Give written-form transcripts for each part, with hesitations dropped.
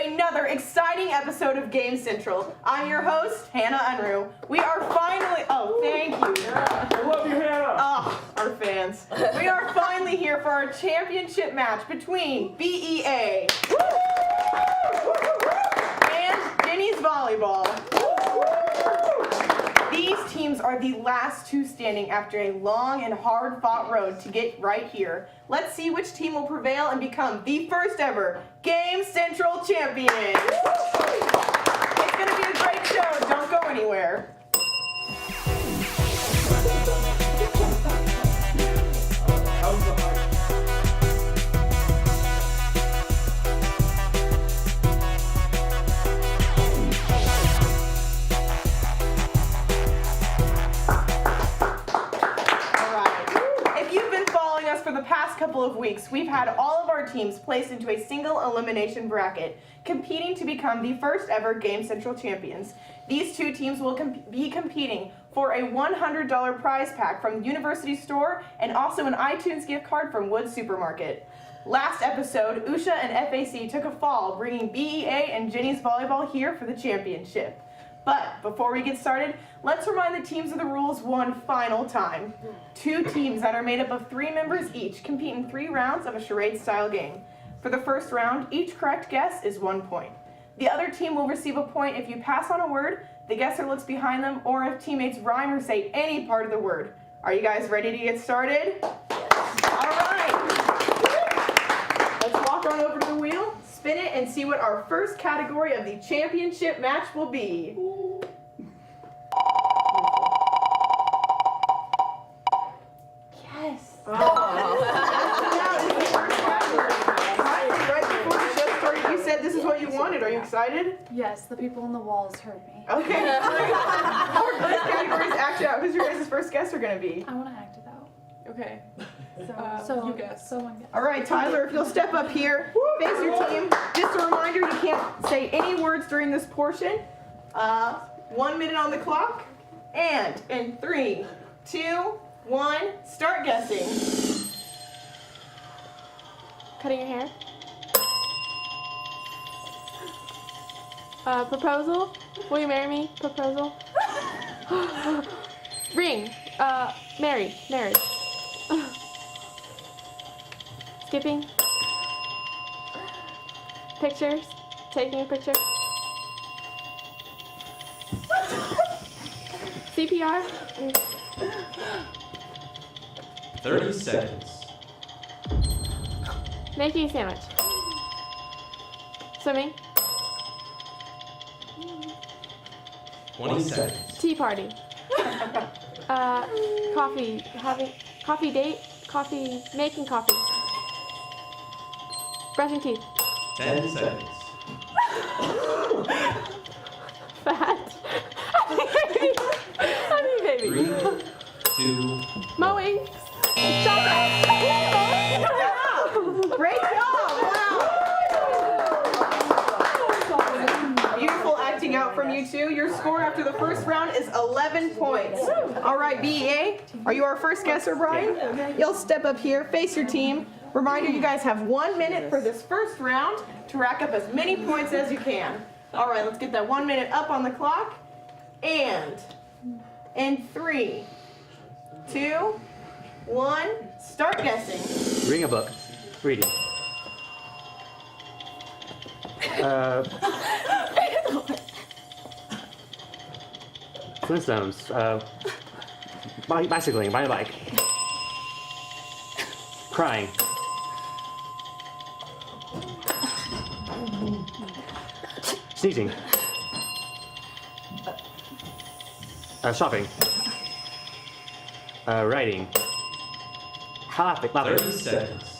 another exciting episode of Game Central. I'm your host, Hannah Unruh. We are finally, thank you. I love you, Hannah. Our fans. We are finally here for our championship match between BEA and Jennies Volleyball. These teams are the last two standing after a long and hard-fought road to get right here. Let's see which team will prevail and become the first ever Game Central champion. It's going to be a great show. Don't go anywhere. For the past couple of weeks, we've had all of our teams placed into a single elimination bracket, competing to become the first ever Game Central champions. These two teams will be competing for a $100 prize pack from the University Store and also an iTunes gift card from Wood Supermarket. Last episode, Usha and FAC took a fall, bringing BEA and Jennies Volleyball here for the championship. But before we get started, let's remind the teams of the rules one final time. Two teams that are made up of 3 members each compete in 3 rounds of a charade-style game. For the first round, each correct guess is 1 point. The other team will receive a point if you pass on a word, the guesser looks behind them, or if teammates rhyme or say any part of the word. Are you guys ready to get started? All right. Let's walk on over to the wheel, spin it, and see what our first category of the championship match will be. Yes. Right before the show started, you said this is what you wanted. Are you excited? Yes, the people on the walls heard me. Okay. Our first category is act it out. Who's your guys' first guesser going to be? I want to act it out. Okay. So you guess. So one guess. All right, Tyler, if you'll step up here, face your team. Just a reminder, you can't say any words during this portion. 1 minute on the clock. And in 3, 2, 1, start guessing. Cutting your hair. Proposal. Will you marry me? Proposal. Ring. Marriage. Skipping. Pictures. Taking a picture. CPR. 30 seconds. Making a sandwich. Swimming. 20 seconds. Tea party. Coffee. Having coffee date. Coffee. Making coffee. Brushing teeth. 10 seconds. Fat. Having baby. 3, 2, Mowing. Shopping. Great job! Wow! Beautiful acting out from you two. Your score after the first round is 11 points. All right, BEA, are you our first guesser, Brian? You'll step up here, face your team. Reminder, you guys have 1 minute for this first round to rack up as many points as you can. All right, let's get that 1 minute up on the clock. And in 3, 2, 1, start guessing. Reading a book. Reading. Flintstones. Bicycling. Riding a bike. Crying. Sneezing. Shopping. Writing. Laughing. 30 seconds.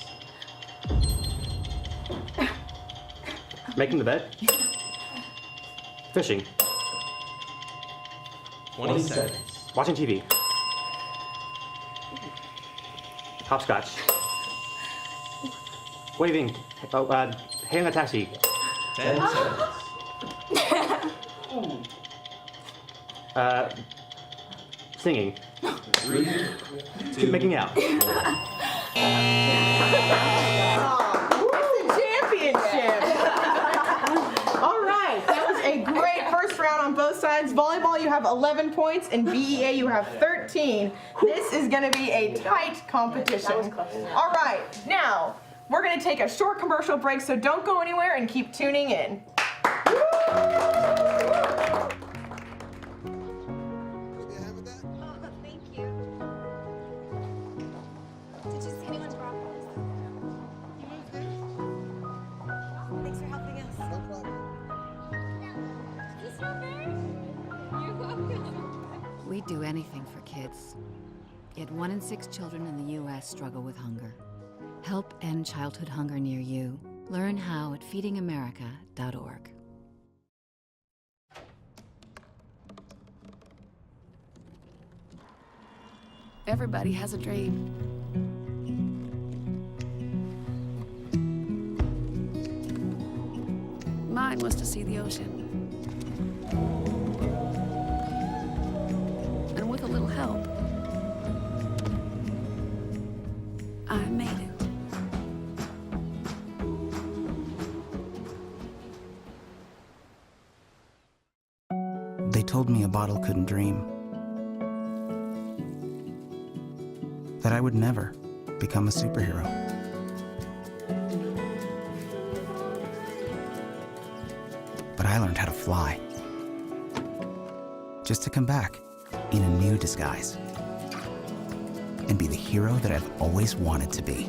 Making the bed. Fishing. 20 seconds. Watching TV. Hopscotch. Waving. Hailing a taxi. 10 seconds. Singing. 3, 2, Making out. It's the championship. have 11 points, and BEA, you have 13. This is going to be a tight competition. All right, now we're going to take a short commercial break, so don't go anywhere and keep tuning in. We do anything for kids. Yet 1 in 6 children in the U.S. struggle with hunger. Help end childhood hunger near you. Learn how at feedingamerica.org. Everybody has a dream. Mine was to see the ocean. And with a little help, I made it. They told me a bottle couldn't dream. That I would never become a superhero. But I learned how to fly. Just to come back in a new disguise. And be the hero that I've always wanted to be.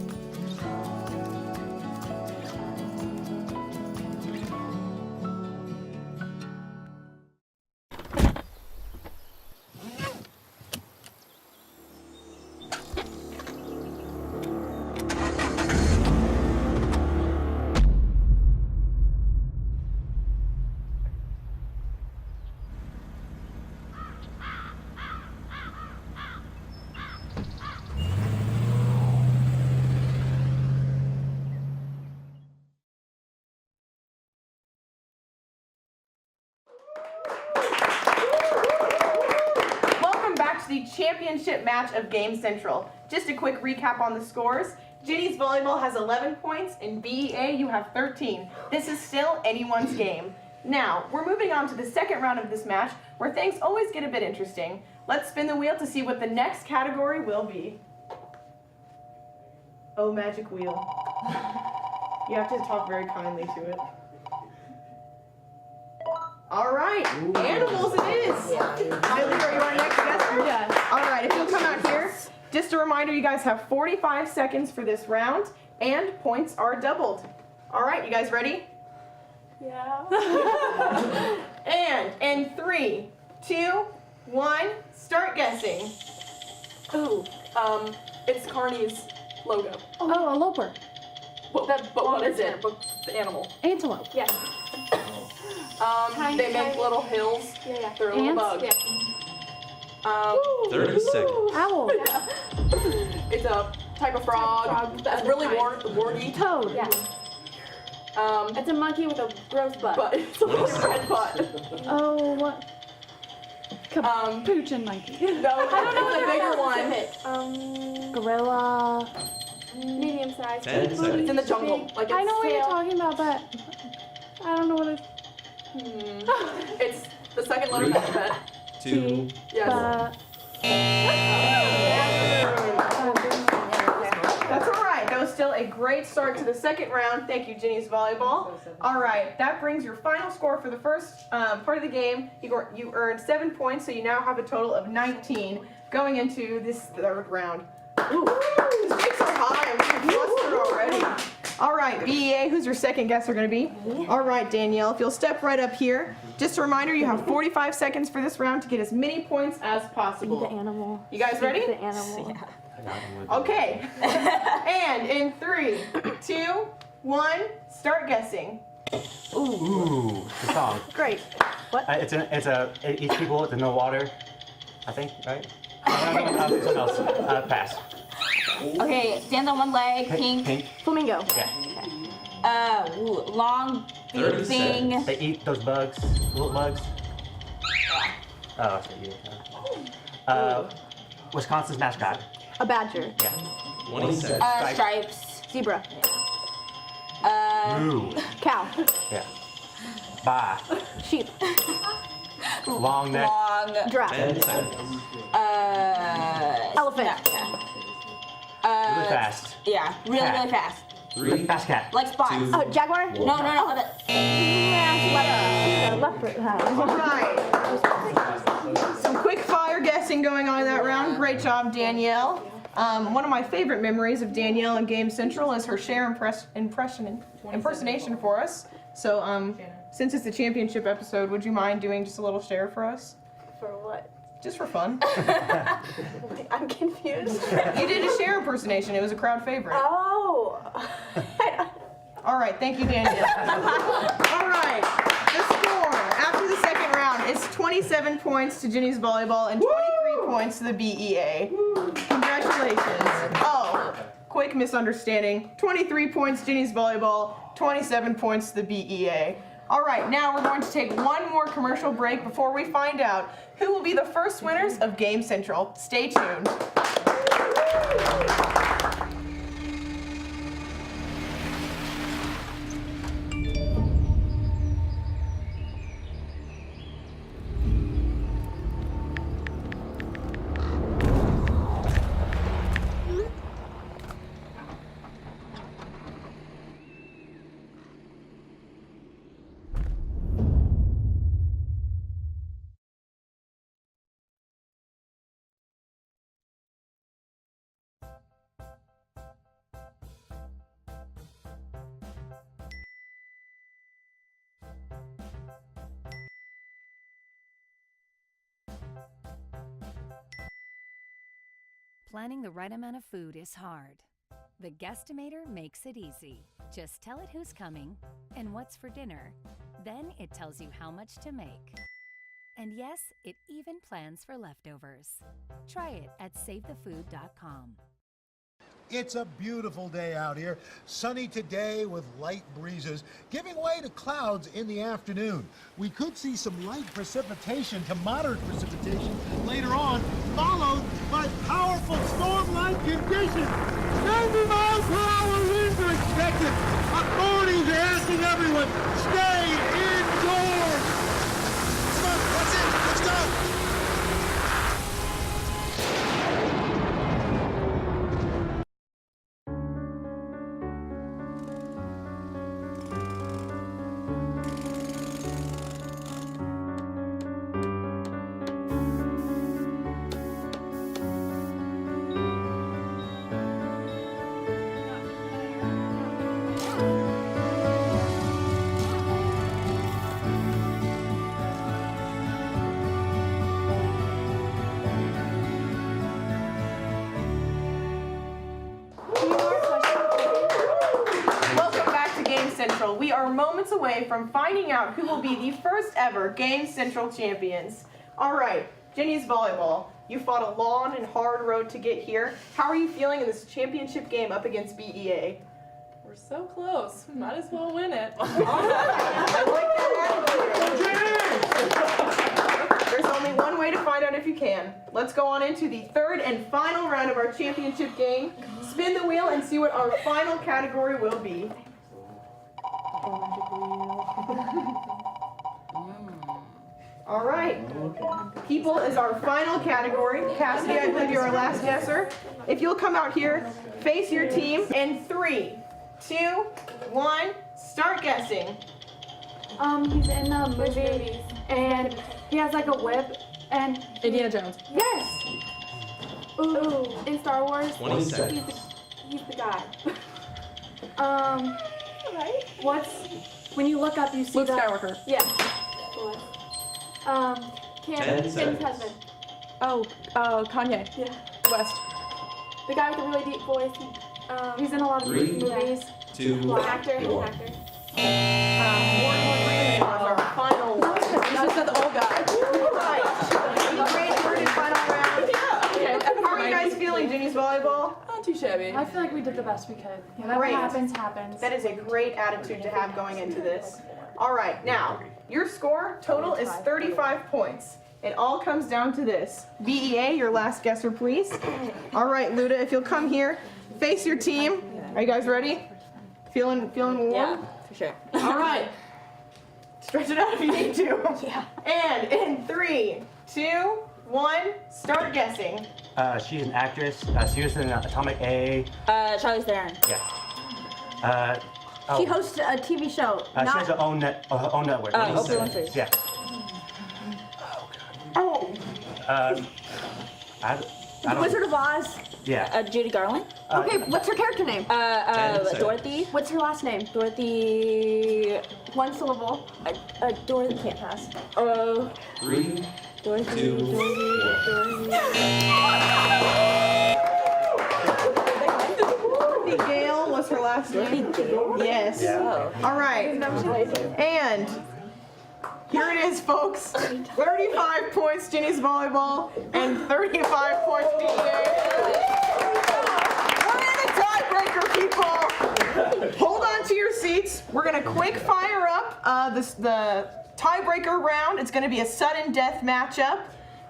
The championship match of Game Central. Just a quick recap on the scores. Jennies Volleyball has 11 points, and BEA, you have 13. This is still anyone's game. Now, we're moving on to the second round of this match, where things always get a bit interesting. Let's spin the wheel to see what the next category will be. Oh, magic wheel. You have to talk very kindly to it. All right, animals it is. Miley, are you our next guesser? Yeah. All right, if you'll come out here. Just a reminder, you guys have 45 seconds for this round, and points are doubled. All right, you guys ready? Yeah. And in 3, 2, 1, start guessing. Ooh, it's Carney's logo. Oh, a loper. But what is it? What's the animal? Antelope. Yeah. They make little hills. Yeah. They're a little Ants? bug. Yeah. 30 seconds. Owl. It's a type of frog that's really warty. Toad. Yeah. It's a monkey with a gross butt. But it's a really red butt. Oh, what? Capuchin monkey. No, it's a bigger one. Gorilla. Medium size. 10 It's seconds. in the jungle. Like I its know what you're tail. talking about, but I don't know what it's. It's the second letter of the alphabet. 2. Yes. That's all right. That was still a great start to the second round. Thank you, Jennies Volleyball. All right, that brings your final score for the first part of the game. You earned 7 points, so you now have a total of 19 going into this third round. Ooh, the stakes are high. I'm getting flustered already. All right, BEA, who's your second guesser going to be? All right, Danielle, if you'll step right up here. Just a reminder, you have 45 seconds for this round to get as many points as possible. The animal. You guys ready? The animal. Okay. And in 3, 2, 1, start guessing. Ooh, the song. Great. It eats people in the water, I think, right? No, something else. Pass. Okay, stands on one leg, pink. Pink. Flamingo. Yeah. Long 30 thing. seconds. They eat those bugs, little bugs. Oh, so you. Wisconsin's mascot. A badger. Yeah. 20 seconds. Stripes. Zebra. Moo. Cow. Yeah. Bye. Sheep. Long neck. Long. Giraffe. 10 seconds. Elephant. Really fast. Yeah, really, Cat. really fast. Really 3, fast cat. Like spots. 2, Oh, jaguar. No, no, no. Leopard. All right. Some quick fire guessing going on in that round. Great job, Danielle. One of my favorite memories of Danielle in Game Central is her share impersonation for us. So, since it's the championship episode, would you mind doing just a little share for us? For what? Just for fun. I'm confused. You did a share impersonation. It was a crowd favorite. Oh. All right, thank you, Danielle. All right, the score after the second round is 27 points to Jennies Volleyball and 23 points to the BEA. Congratulations. Oh, quick misunderstanding. 23 points Jennies Volleyball, 27 points to the BEA. All right, now we're going to take one more commercial break before we find out who will be the first winners of Game Central. Stay tuned. Planning the right amount of food is hard. The Guestimator makes it easy. Just tell it who's coming and what's for dinner. Then it tells you how much to make. And yes, it even plans for leftovers. Try it at SaveTheFood.com. It's a beautiful day out here. Sunny today with light breezes, giving way to clouds in the afternoon. We could see some light precipitation to moderate precipitation later on, followed by powerful storm-like conditions. 90 miles per hour winds are expected. Authorities are asking everyone, stay indoors. Come on, that's it. Let's go. Welcome back to Game Central. We are moments away from finding out who will be the first ever Game Central champions. All right, Jennies Volleyball, you fought a long and hard road to get here. How are you feeling in this championship game up against BEA? We're so close. We might as well win it. All right, I like that attitude. There's only one way to find out if you can. Let's go on into the third and final round of our championship game. Spin the wheel and see what our final category will be. All right. People is our final category. Cassidy, I believe you're our last guesser. If you'll come out here, face your team in 3, 2, 1, start guessing. He's in the movie, and he has like a whip, and Indiana Jones. yes. Ooh, in Star Wars. 20 seconds. He's the guy. What's when you look up, you see Luke Skywalker. Yeah. Kim 10 Kim's seconds. husband. Oh, Kanye. Yeah. West. The guy with the really deep voice. He's in a lot of 3, movies. 2, Actor. 1. Actor. Our final one. You just said the old guy. Right. Great third and final round. Okay, How are you guys feeling, Jennies Volleyball? Not too shabby. I feel like we did the best we could. Whatever Great. happens, happens. That is a great attitude to have going into this. All right, now, your score total is 35 points. It all comes down to this. BEA, your last guesser, please. All right, Luda, if you'll come here, face your team. Are you guys ready? Feeling warm? Yeah, for sure. All right. Stretch it out if you need to. Yeah. And in 3, 2, 1, start guessing. She's an actress. She was in Atomic A. Charlize Theron. Yeah. She hosts a TV show. She has her own network. Oprah Winfrey. Yeah. Oh. I don't. Wizard of Oz. Yeah. Judy Garland. Okay, what's her character name? Dorothy. What's her last name? Dorothy. One syllable. Dorothy can't pass. 3, Dorothy. 2, Dorothy. Dorothy Gale was her last name. Yes. Yeah. All right. And here it is, folks. 35 points, Jennies Volleyball, and 35 points, BEA. We're in the tiebreaker, people. Hold on to your seats. We're going to quick fire up the tiebreaker round. It's going to be a sudden death matchup.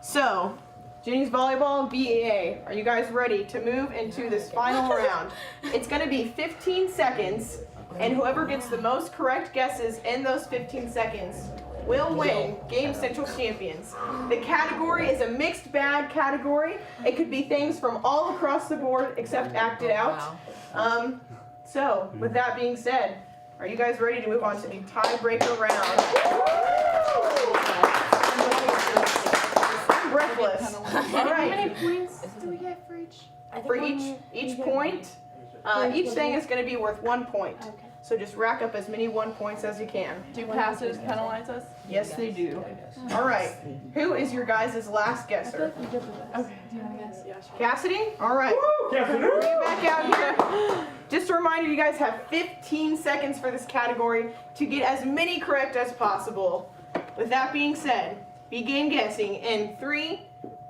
So, Jennies Volleyball and BEA, are you guys ready to move into this final round? It's going to be 15 seconds, and whoever gets the most correct guesses in those 15 seconds will win Game Central Champions. The category is a mixed bag category. It could be things from all across the board except acted out. So, with that being said, are you guys ready to move on to the tiebreaker round? I'm breathless. All How right. many points do we get for each? For each point, each thing is going to be worth 1 point. Okay. So just rack up as many 1 points as you can. Do passes penalize us? Yes, they do. All right. Who is your guys' last guesser? Okay. Do you want to guess? Yeah, sure. Cassidy? All right. Bring it back out here. Just a reminder, you guys have 15 seconds for this category to get as many correct as possible. With that being said, begin guessing in 3,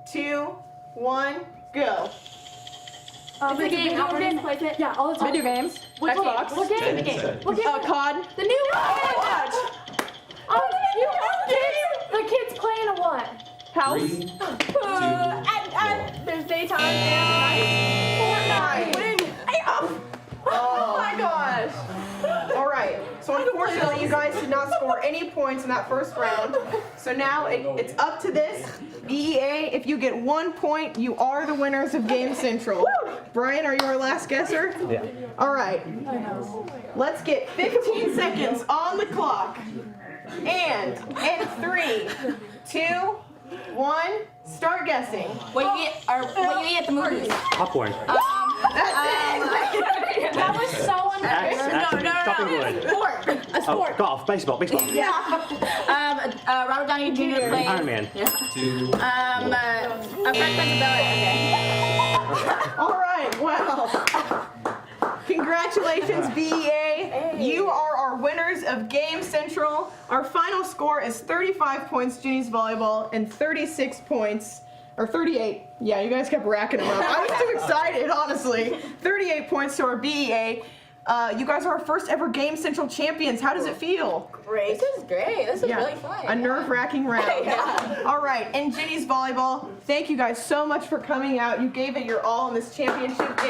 2, 1, go. Video game. Our games plays it. Yeah, all the time. Video games. Xbox. What game? Jen said. What game? COD. The new one. The kids playing a what? House. 3, 2, There's daytime and night. Fortnite. Oh my gosh. All right. So unfortunately, you guys did not score any points in that first round. So now it's up to this. BEA, if you get 1 point, you are the winners of Game Central. Brian, are you our last guesser? Yeah. All right. Let's get 15 seconds on the clock. And in 3, 2, 1, start guessing. What you eat at the movies? Popcorn. That was so unfair. Chopping wood. A sport. Oh, golf, baseball. Robert Downey Jr. played. Iron Man. 2, A Fresh Prince of Bel-Air. Okay. All right, well, congratulations, BEA. You are our winners of Game Central. Our final score is 35 points, Jennies Volleyball, and 36 points, or 38. Yeah, you guys kept racking them up. I was too excited, honestly. 38 points to our BEA. You guys are our first ever Game Central champions. How does it feel? Great. This is great. This is really fun. A nerve-wracking round. All right, and Jennies Volleyball, thank you guys so much for coming out. You gave it your all in this championship game. Do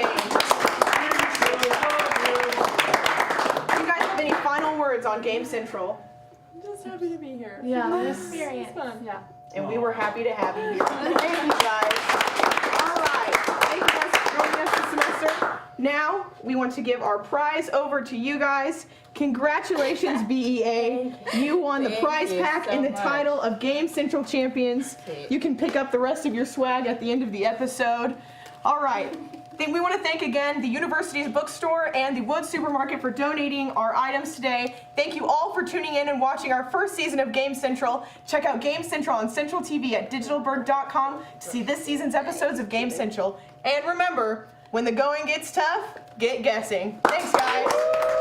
you guys have any final words on Game Central? I'm just happy to be here. Yeah, This experience. is fun. Yeah. And we were happy to have you here. Thank you guys. All right, thank you guys for joining us this semester. Now, we want to give our prize over to you guys. Congratulations, BEA. You won the prize pack and the title of Game Central Champions. You can pick up the rest of your swag at the end of the episode. All right. We want to thank again the university's bookstore and the Wood Supermarket for donating our items today. Thank you all for tuning in and watching our first season of Game Central. Check out Game Central on Central TV at digitalbird.com to see this season's episodes of Game Central. And remember, when the going gets tough, get guessing. Thanks, guys.